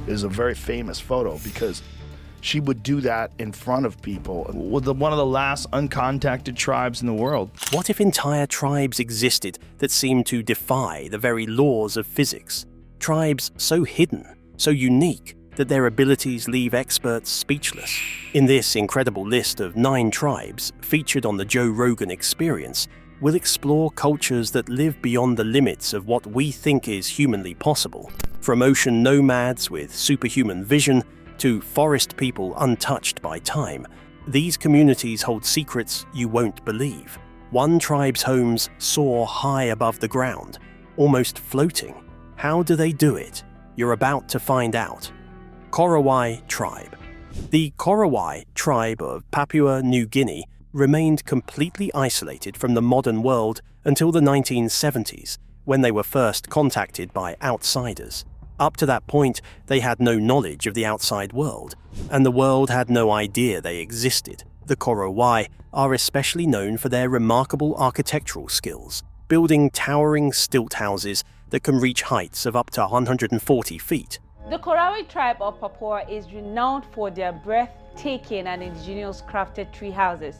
is a very famous photo because she would do that in front of people. One of the last uncontacted tribes in the world. What if entire tribes existed that seemed to defy the very laws of physics? Tribes so hidden, so unique, that their abilities leave experts speechless. In this incredible list of 9 tribes featured on the Joe Rogan Experience, we'll explore cultures that live beyond the limits of what we think is humanly possible. From ocean nomads with superhuman vision to forest people untouched by time, these communities hold secrets you won't believe. One tribe's homes soar high above the ground, almost floating. How do they do it? You're about to find out. Korowai Tribe. The Korowai tribe of Papua New Guinea remained completely isolated from the modern world until the 1970s, when they were first contacted by outsiders. Up to that point, they had no knowledge of the outside world, and the world had no idea they existed. The Korowai are especially known for their remarkable architectural skills, building towering stilt houses that can reach heights of up to 140 feet. The Korowai tribe of Papua is renowned for their breathtaking and ingenious crafted tree houses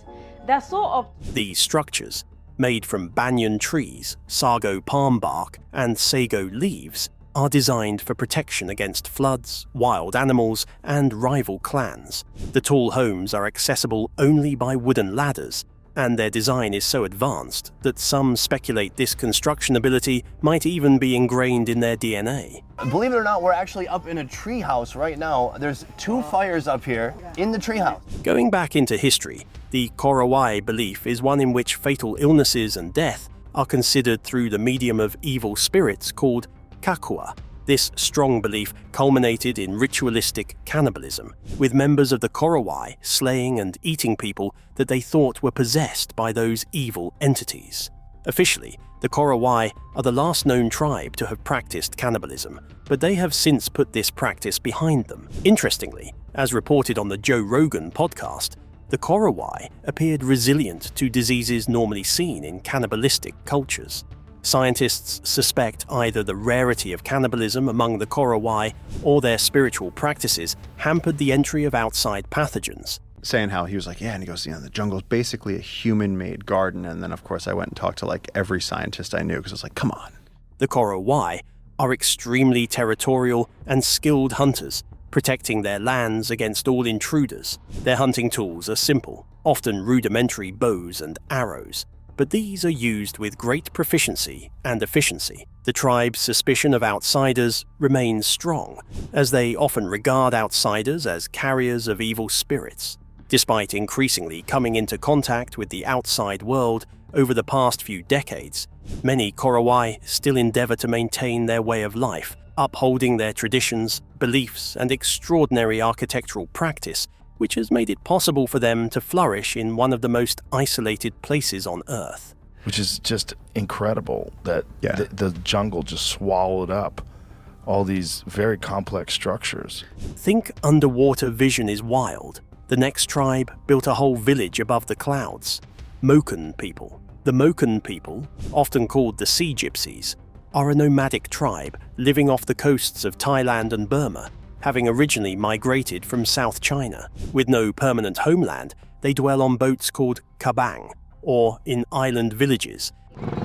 that soar up. These structures, made from banyan trees, sago palm bark, and sago leaves, are designed for protection against floods, wild animals, and rival clans. The tall homes are accessible only by wooden ladders, and their design is so advanced that some speculate this construction ability might even be ingrained in their DNA. Believe it or not, we're actually up in a tree house right now. There's 2 fires up here in the tree house. Going back into history, the Korowai belief is one in which fatal illnesses and death are considered through the medium of evil spirits called kakua. This strong belief culminated in ritualistic cannibalism, with members of the Korowai slaying and eating people that they thought were possessed by those evil entities. Officially, the Korowai are the last known tribe to have practiced cannibalism, but they have since put this practice behind them. Interestingly, as reported on the Joe Rogan podcast, the Korowai appeared resilient to diseases normally seen in cannibalistic cultures. Scientists suspect either the rarity of cannibalism among the Korowai or their spiritual practices hampered the entry of outside pathogens. Saying how he was like, yeah, and he goes, the jungle's basically a human-made garden. And then, of course, I went and talked to like every scientist I knew because I was like, come on. The Korowai are extremely territorial and skilled hunters, protecting their lands against all intruders. Their hunting tools are simple, often rudimentary bows and arrows, but these are used with great proficiency and efficiency. The tribe's suspicion of outsiders remains strong, as they often regard outsiders as carriers of evil spirits. Despite increasingly coming into contact with the outside world over the past few decades, many Korowai still endeavor to maintain their way of life, upholding their traditions, beliefs, and extraordinary architectural practice, which has made it possible for them to flourish in one of the most isolated places on Earth. Which is just incredible that the jungle just swallowed up all these very complex structures. Think underwater vision is wild. The next tribe built a whole village above the clouds. Moken people. The Moken people, often called the Sea Gypsies, are a nomadic tribe living off the coasts of Thailand and Burma, having originally migrated from South China. With no permanent homeland, they dwell on boats called kabang, or in island villages.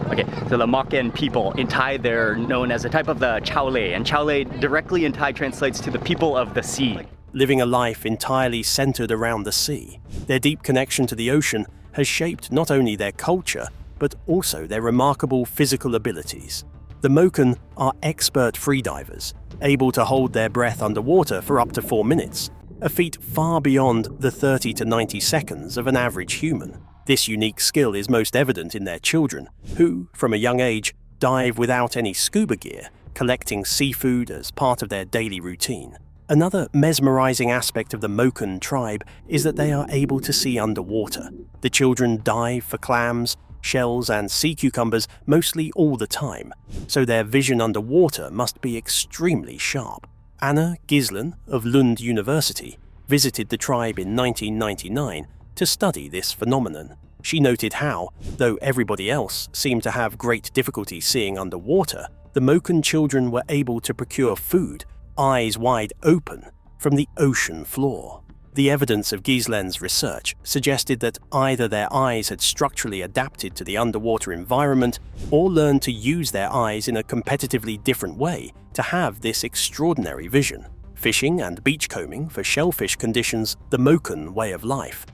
Okay, so the Moken people, in Thai they're known as a type of the Chaole, and Chaole directly in Thai translates to the people of the sea. Living a life entirely centered around the sea. Their deep connection to the ocean has shaped not only their culture, but also their remarkable physical abilities. The Moken are expert freedivers, able to hold their breath underwater for up to 4 minutes, a feat far beyond the 30 to 90 seconds of an average human. This unique skill is most evident in their children, who, from a young age, dive without any scuba gear, collecting seafood as part of their daily routine. Another mesmerizing aspect of the Moken tribe is that they are able to see underwater. The children dive for clams, shells, and sea cucumbers mostly all the time, so their vision underwater must be extremely sharp. Anna Gislen of Lund University visited the tribe in 1999 to study this phenomenon. She noted how, though everybody else seemed to have great difficulty seeing underwater, the Moken children were able to procure food eyes wide open, from the ocean floor. The evidence of Gieslen's research suggested that either their eyes had structurally adapted to the underwater environment or learned to use their eyes in a competitively different way to have this extraordinary vision. Fishing and beachcombing for shellfish conditions the Moken way of life.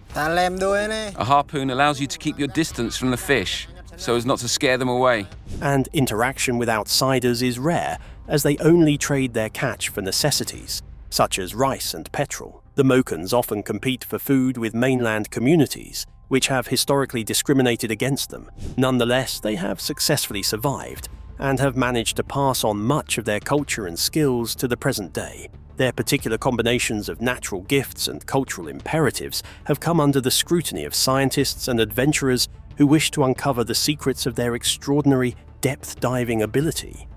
A harpoon allows you to keep your distance from the fish, so as not to scare them away. And interaction with outsiders is rare, as they only trade their catch for necessities, such as rice and petrol. The Mokens often compete for food with mainland communities, which have historically discriminated against them. Nonetheless, they have successfully survived, and have managed to pass on much of their culture and skills to the present day. Their particular combinations of natural gifts and cultural imperatives have come under the scrutiny of scientists and adventurers who wish to uncover the secrets of their extraordinary depth-diving ability.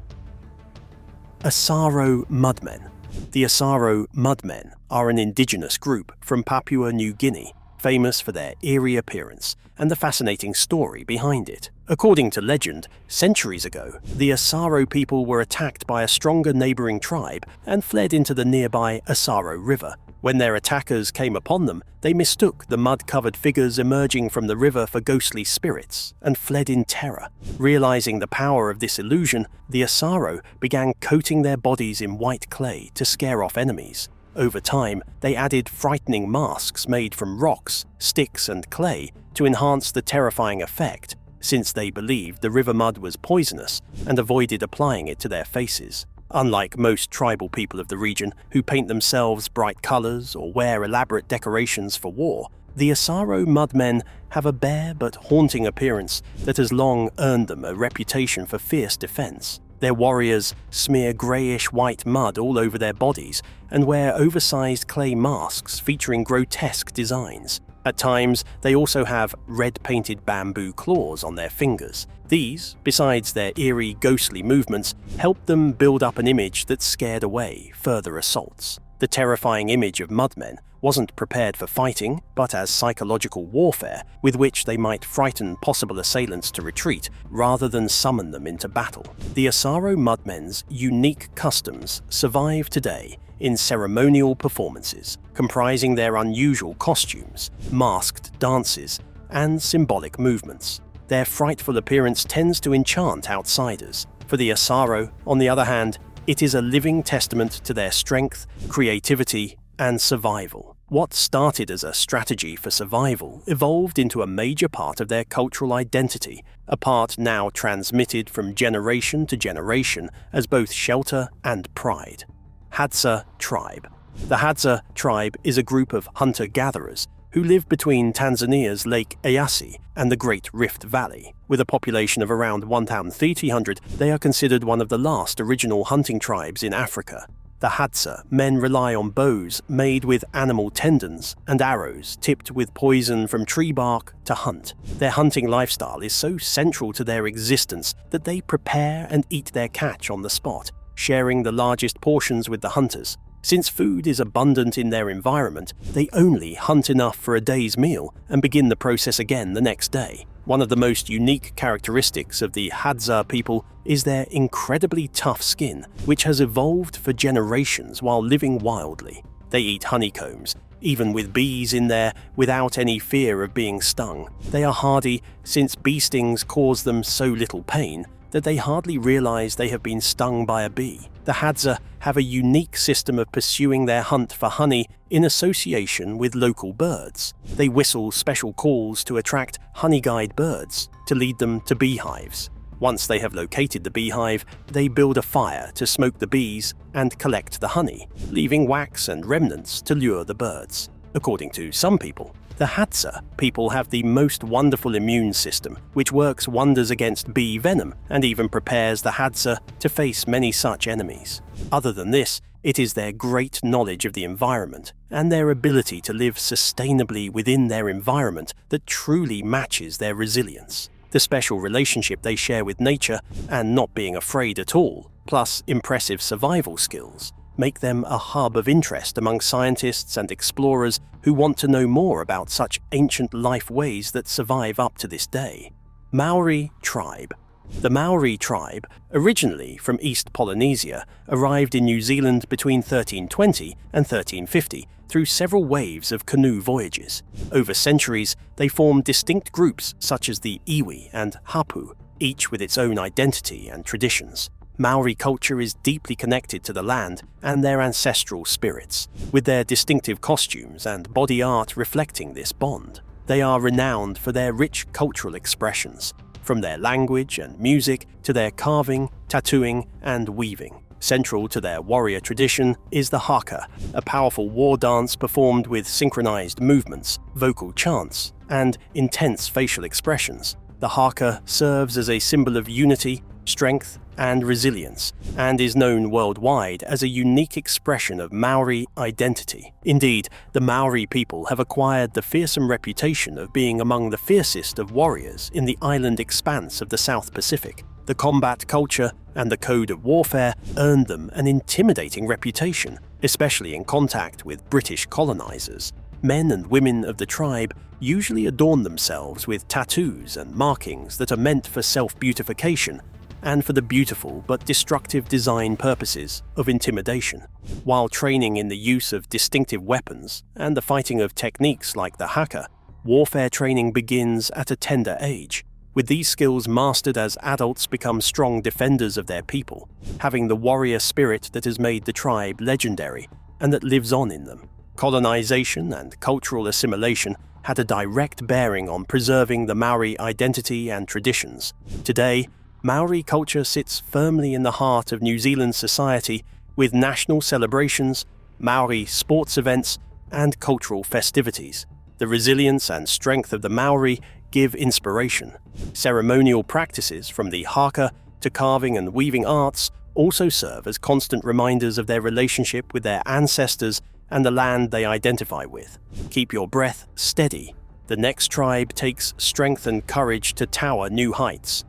Asaro Mudmen. The Asaro Mudmen are an indigenous group from Papua New Guinea, famous for their eerie appearance and the fascinating story behind it. According to legend, centuries ago, the Asaro people were attacked by a stronger neighboring tribe and fled into the nearby Asaro River. When their attackers came upon them, they mistook the mud-covered figures emerging from the river for ghostly spirits and fled in terror. Realizing the power of this illusion, the Asaro began coating their bodies in white clay to scare off enemies. Over time, they added frightening masks made from rocks, sticks, and clay to enhance the terrifying effect, since they believed the river mud was poisonous and avoided applying it to their faces. Unlike most tribal people of the region who paint themselves bright colors or wear elaborate decorations for war, the Asaro Mudmen have a bare but haunting appearance that has long earned them a reputation for fierce defense. Their warriors smear grayish-white mud all over their bodies and wear oversized clay masks featuring grotesque designs. At times, they also have red-painted bamboo claws on their fingers. These, besides their eerie, ghostly movements, help them build up an image that scared away further assaults. The terrifying image of Mudmen wasn't prepared for fighting, but as psychological warfare with which they might frighten possible assailants to retreat rather than summon them into battle. The Asaro Mudmen's unique customs survive today in ceremonial performances, comprising their unusual costumes, masked dances, and symbolic movements. Their frightful appearance tends to enchant outsiders. For the Asaro, on the other hand, it is a living testament to their strength, creativity, and survival. What started as a strategy for survival evolved into a major part of their cultural identity, a part now transmitted from generation to generation as both shelter and pride. Hadza Tribe. The Hadza Tribe is a group of hunter-gatherers who live between Tanzania's Lake Eyasi and the Great Rift Valley. With a population of around 1,300, they are considered one of the last original hunting tribes in Africa. The Hadza men rely on bows made with animal tendons and arrows tipped with poison from tree bark to hunt. Their hunting lifestyle is so central to their existence that they prepare and eat their catch on the spot, sharing the largest portions with the hunters. Since food is abundant in their environment, they only hunt enough for a day's meal and begin the process again the next day. One of the most unique characteristics of the Hadza people is their incredibly tough skin, which has evolved for generations while living wildly. They eat honeycombs, even with bees in there, without any fear of being stung. They are hardy, since bee stings cause them so little pain that they hardly realize they have been stung by a bee. The Hadza have a unique system of pursuing their hunt for honey in association with local birds. They whistle special calls to attract honey-guide birds to lead them to beehives. Once they have located the beehive, they build a fire to smoke the bees and collect the honey, leaving wax and remnants to lure the birds. According to some people, the Hadza people have the most wonderful immune system, which works wonders against bee venom and even prepares the Hadza to face many such enemies. Other than this, it is their great knowledge of the environment and their ability to live sustainably within their environment that truly matches their resilience. The special relationship they share with nature and not being afraid at all, plus impressive survival skills, make them a hub of interest among scientists and explorers who want to know more about such ancient life ways that survive up to this day. Maori Tribe. The Maori tribe, originally from East Polynesia, arrived in New Zealand between 1320 and 1350 through several waves of canoe voyages. Over centuries, they formed distinct groups such as the iwi and hapu, each with its own identity and traditions. Maori culture is deeply connected to the land and their ancestral spirits, with their distinctive costumes and body art reflecting this bond. They are renowned for their rich cultural expressions, from their language and music to their carving, tattooing, and weaving. Central to their warrior tradition is the haka, a powerful war dance performed with synchronized movements, vocal chants, and intense facial expressions. The haka serves as a symbol of unity, strength, and resilience, and is known worldwide as a unique expression of Maori identity. Indeed, the Maori people have acquired the fearsome reputation of being among the fiercest of warriors in the island expanse of the South Pacific. The combat culture and the code of warfare earned them an intimidating reputation, especially in contact with British colonizers. Men and women of the tribe usually adorn themselves with tattoos and markings that are meant for self-beautification and for the beautiful but destructive design purposes of intimidation. While training in the use of distinctive weapons and the fighting of techniques like the haka, warfare training begins at a tender age. With these skills mastered as adults become strong defenders of their people, having the warrior spirit that has made the tribe legendary and that lives on in them. Colonization and cultural assimilation had a direct bearing on preserving the Maori identity and traditions. Today, Maori culture sits firmly in the heart of New Zealand society with national celebrations, Maori sports events, and cultural festivities. The resilience and strength of the Maori give inspiration. Ceremonial practices from the haka to carving and weaving arts also serve as constant reminders of their relationship with their ancestors and the land they identify with. Keep your breath steady. The next tribe takes strength and courage to tower new heights.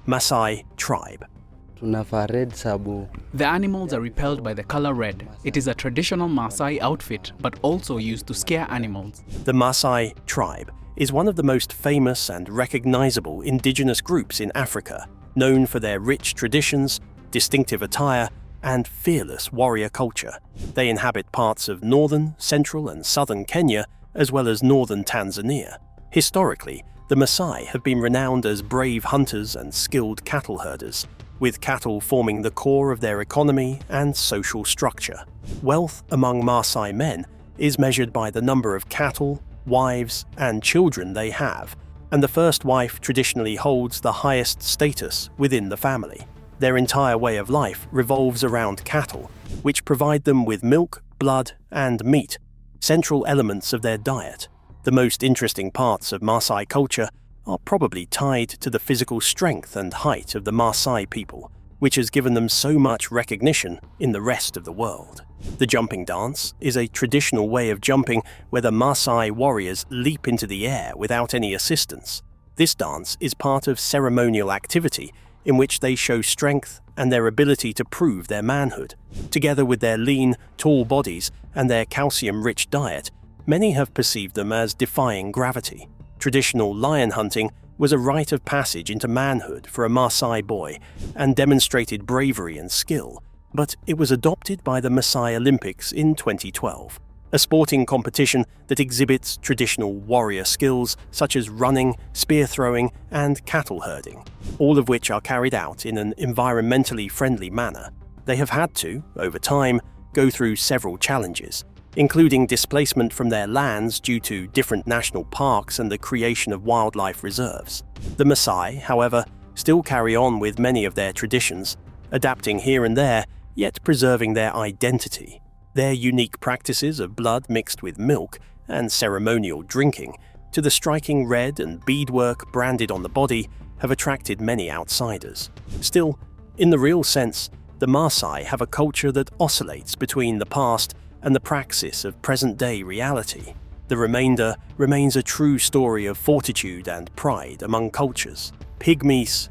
Maasai tribe. The animals are repelled by the color red. It is a traditional Maasai outfit, but also used to scare animals. The Maasai tribe is one of the most famous and recognizable indigenous groups in Africa, known for their rich traditions, distinctive attire, and fearless warrior culture. They inhabit parts of northern, central, and southern Kenya, as well as northern Tanzania. Historically, the Maasai have been renowned as brave hunters and skilled cattle herders, with cattle forming the core of their economy and social structure. Wealth among Maasai men is measured by the number of cattle, wives, and children they have, and the first wife traditionally holds the highest status within the family. Their entire way of life revolves around cattle, which provide them with milk, blood, and meat, central elements of their diet. The most interesting parts of Maasai culture are probably tied to the physical strength and height of the Maasai people, which has given them so much recognition in the rest of the world. The jumping dance is a traditional way of jumping where the Maasai warriors leap into the air without any assistance. This dance is part of ceremonial activity in which they show strength and their ability to prove their manhood. Together with their lean, tall bodies and their calcium-rich diet, many have perceived them as defying gravity. Traditional lion hunting was a rite of passage into manhood for a Maasai boy and demonstrated bravery and skill, but it was adopted by the Maasai Olympics in 2012, a sporting competition that exhibits traditional warrior skills such as running, spear throwing, and cattle herding, all of which are carried out in an environmentally friendly manner. They have had to, over time, go through several challenges, including displacement from their lands due to different national parks and the creation of wildlife reserves. The Maasai, however, still carry on with many of their traditions, adapting here and there, yet preserving their identity. Their unique practices of blood mixed with milk and ceremonial drinking, to the striking red and beadwork branded on the body, have attracted many outsiders. Still, in the real sense, the Maasai have a culture that oscillates between the past and the praxis of present-day reality. The remainder remains a true story of fortitude and pride among cultures. Pygmies.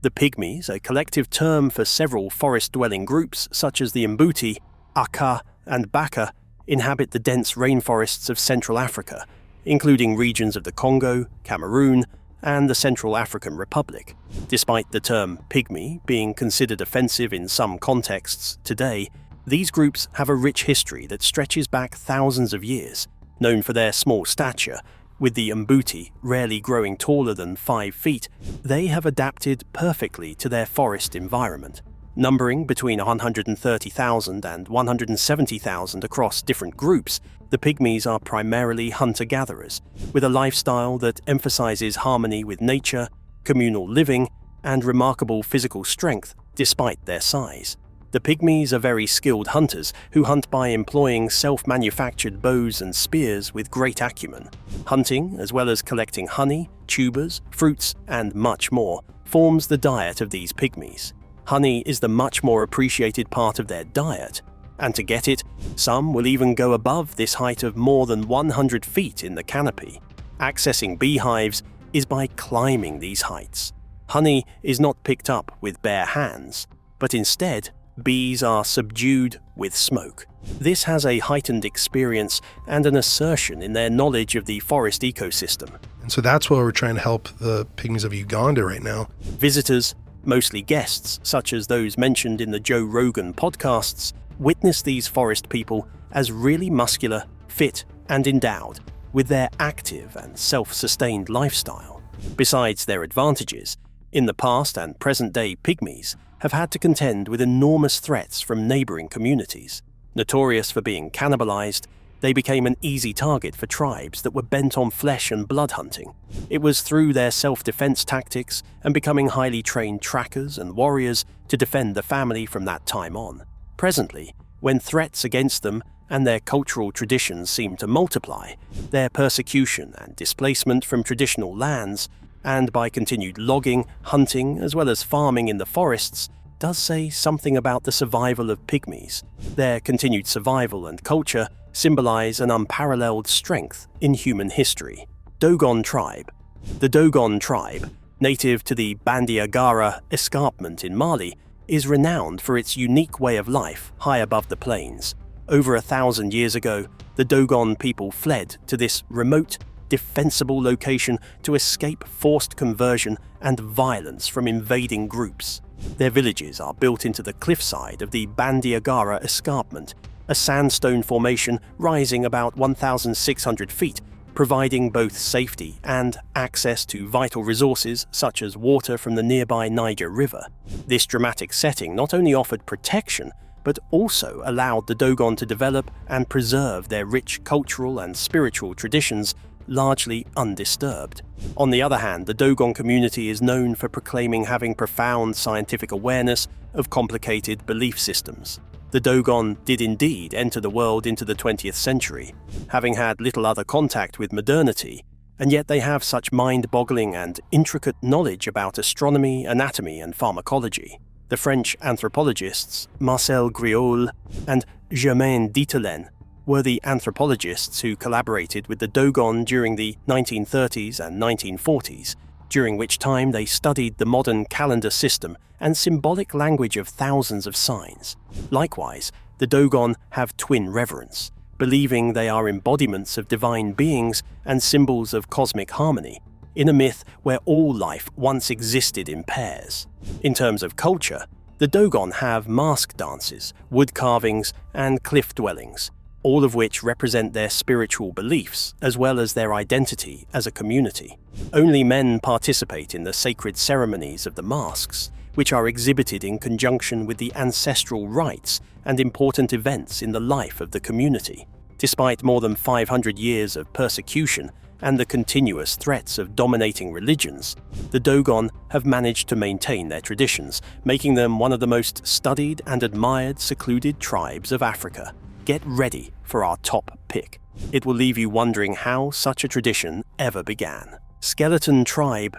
The Pygmies, a collective term for several forest-dwelling groups such as the Mbuti, Aka, and Baka, inhabit the dense rainforests of Central Africa, including regions of the Congo, Cameroon, and the Central African Republic. Despite the term pygmy being considered offensive in some contexts today, these groups have a rich history that stretches back thousands of years. Known for their small stature, with the Mbuti rarely growing taller than 5 feet, they have adapted perfectly to their forest environment. Numbering between 130,000 and 170,000 across different groups, the pygmies are primarily hunter-gatherers, with a lifestyle that emphasizes harmony with nature, communal living, and remarkable physical strength despite their size. The pygmies are very skilled hunters who hunt by employing self-manufactured bows and spears with great acumen. Hunting, as well as collecting honey, tubers, fruits, and much more, forms the diet of these pygmies. Honey is the much more appreciated part of their diet, and to get it, some will even go above this height of more than 100 feet in the canopy. Accessing beehives is by climbing these heights. Honey is not picked up with bare hands, but instead, bees are subdued with smoke. This has a heightened experience and an assertion in their knowledge of the forest ecosystem. And so that's why we're trying to help the pygmies of Uganda right now. Visitors, mostly guests such as those mentioned in the Joe Rogan podcasts, witness these forest people as really muscular, fit, and endowed with their active and self-sustained lifestyle. Besides their advantages, in the past and present-day pygmies have had to contend with enormous threats from neighboring communities. Notorious for being cannibalized, they became an easy target for tribes that were bent on flesh and blood hunting. It was through their self-defense tactics and becoming highly trained trackers and warriors to defend the family from that time on. Presently, when threats against them and their cultural traditions seem to multiply, their persecution and displacement from traditional lands, and by continued logging, hunting, as well as farming in the forests, does say something about the survival of pygmies. Their continued survival and culture symbolize an unparalleled strength in human history. Dogon tribe. The Dogon tribe, native to the Bandiagara escarpment in Mali, is renowned for its unique way of life high above the plains. Over 1,000 years ago, the Dogon people fled to this remote, defensible location to escape forced conversion and violence from invading groups. Their villages are built into the cliffside of the Bandiagara escarpment, a sandstone formation rising about 1,600 feet, providing both safety and access to vital resources such as water from the nearby Niger River. This dramatic setting not only offered protection, but also allowed the Dogon to develop and preserve their rich cultural and spiritual traditions largely undisturbed. On the other hand, the Dogon community is known for proclaiming having profound scientific awareness of complicated belief systems. The Dogon did indeed enter the world into the 20th century, having had little other contact with modernity, and yet they have such mind-boggling and intricate knowledge about astronomy, anatomy, and pharmacology. The French anthropologists Marcel Griaule and Germain Dieterlen were the anthropologists who collaborated with the Dogon during the 1930s and 1940s, during which time they studied the modern calendar system and symbolic language of thousands of signs. Likewise, the Dogon have twin reverence, believing they are embodiments of divine beings and symbols of cosmic harmony, in a myth where all life once existed in pairs. In terms of culture, the Dogon have mask dances, wood carvings, and cliff dwellings, all of which represent their spiritual beliefs as well as their identity as a community. Only men participate in the sacred ceremonies of the masks, which are exhibited in conjunction with the ancestral rites and important events in the life of the community. Despite more than 500 years of persecution and the continuous threats of dominating religions, the Dogon have managed to maintain their traditions, making them one of the most studied and admired secluded tribes of Africa. Get ready for our top pick. It will leave you wondering how such a tradition ever began. Skeleton Tribe.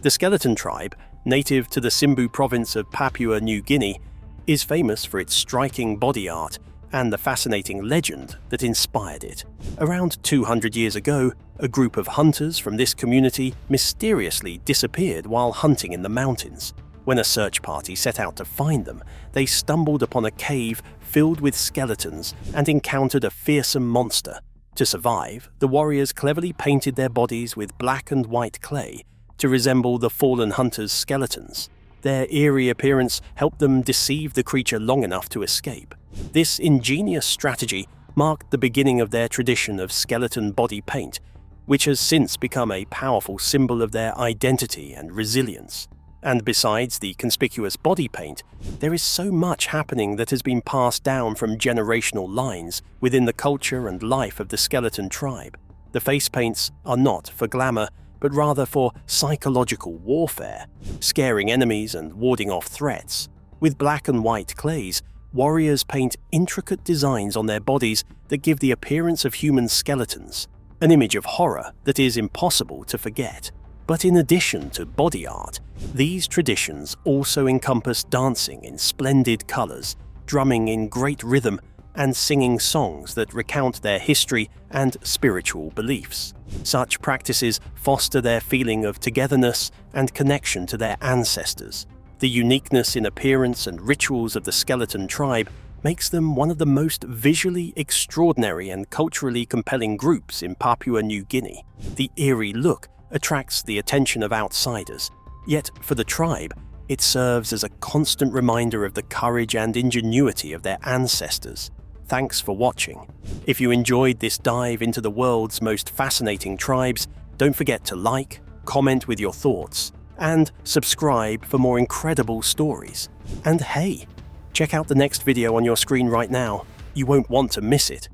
The Skeleton Tribe, native to the Simbu province of Papua New Guinea, is famous for its striking body art and the fascinating legend that inspired it. Around 200 years ago, a group of hunters from this community mysteriously disappeared while hunting in the mountains. When a search party set out to find them, they stumbled upon a cave filled with skeletons and encountered a fearsome monster. To survive, the warriors cleverly painted their bodies with black and white clay to resemble the fallen hunters' skeletons. Their eerie appearance helped them deceive the creature long enough to escape. This ingenious strategy marked the beginning of their tradition of skeleton body paint, which has since become a powerful symbol of their identity and resilience. And besides the conspicuous body paint, there is so much happening that has been passed down from generational lines within the culture and life of the skeleton tribe. The face paints are not for glamour, but rather for psychological warfare, scaring enemies and warding off threats. With black and white clays, warriors paint intricate designs on their bodies that give the appearance of human skeletons, an image of horror that is impossible to forget. But in addition to body art, these traditions also encompass dancing in splendid colors, drumming in great rhythm, and singing songs that recount their history and spiritual beliefs. Such practices foster their feeling of togetherness and connection to their ancestors. The uniqueness in appearance and rituals of the skeleton tribe makes them one of the most visually extraordinary and culturally compelling groups in Papua New Guinea. The eerie look attracts the attention of outsiders, yet for the tribe, it serves as a constant reminder of the courage and ingenuity of their ancestors. Thanks for watching. If you enjoyed this dive into the world's most fascinating tribes, don't forget to like, comment with your thoughts, and subscribe for more incredible stories. And hey, check out the next video on your screen right now. You won't want to miss it.